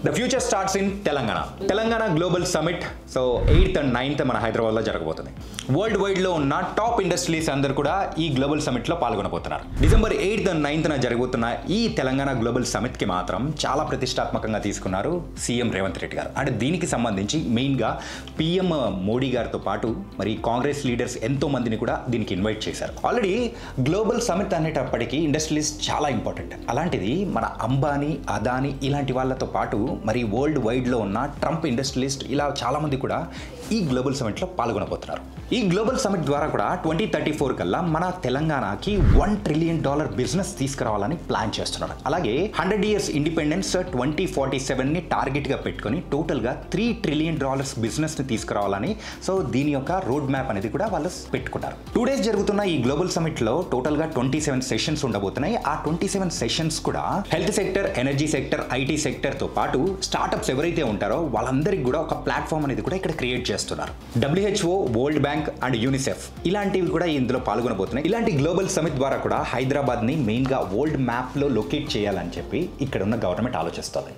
The future starts in Telangana global summit. So 8th and 9th మన హైదరాబాద్లో జరగబోతుంది. World వైడ్లో ఉన్న టాప్ ఇండస్ట్రీస్ అందరూ కూడా ఈ global సమిట్లో పాల్గొనబోతున్నారు. December 8th and 9th జరగబోతున్న ఈ తెలంగాణ గ్లోబల్ సమిట్కి మాత్రం చాలా ప్రతిష్టాత్మకంగా తీసుకున్నారు సీఎం రేవంత్ రెడ్డి గారు. అంటే దీనికి సంబంధించి మెయిన్గా పీఎం మోడీ గారితో పాటు మరి కాంగ్రెస్ లీడర్స్ ఎంతో మందిని కూడా దీనికి ఇన్వైట్ చేశారు. ఆల్రెడీ గ్లోబల్ సమిట్ అనేటప్పటికీ ఇండస్ట్రీస్ చాలా ఇంపార్టెంట్. అలాంటిది మన అంబానీ, అదానీ ఇలాంటి వాళ్ళతో పాటు మరి వరల్డ్ వైడ్లో ఉన్న ట్రంప్ ఇండస్ట్రియలిస్ట్ ఇలా చాలామంది కూడా ఈ గ్లోబల్ సమిట్లో పాల్గొనబోతున్నారు. ఈ గ్లోబల్ సమిట్ ద్వారా కూడా 2034 కల్లా మన తెలంగాణకి $1 trillion బిజినెస్ తీసుకురావాలని ప్లాన్ చేస్తున్నారు. అలాగే 100 years ఇండిపెండెన్స్ 2047ని టార్గెట్గా పెట్టుకొని టోటల్గా $3 trillion బిజినెస్ ని తీసుకురావాలని సో దీని యొక్క రోడ్ మ్యాప్ అనేది కూడా వాళ్ళు పెట్టుకున్నారు. 2 days జరుగుతున్న ఈ గ్లోబల్ సమిట్లో టోటల్గా 27 సెషన్స్ ఉండబోతున్నాయి. ఆ 27 సెషన్స్ కూడా health sector, energy sector, IT సెక్టర్తో పాటు స్టార్టప్స్ ఎవరైతే ఉంటారో వాళ్ళందరికీ కూడా ఒక ప్లాట్ఫామ్ అనేది కూడా ఇక్కడ క్రియేట్ చేస్తున్నారు. WHO, world bank and UNICEF ఇలాంటివి కూడా ఇందులో పాల్గొనబోతున్నాయి. ఇలాంటి గ్లోబల్ సమిట్ ద్వారా కూడా హైదరాబాద్ని మెయిన్గా వరల్డ్ మ్యాప్లో లొకేట్ చేయాలని చెప్పి ఇక్కడ ఉన్న గవర్నమెంట్ ఆలోచిస్తుంది.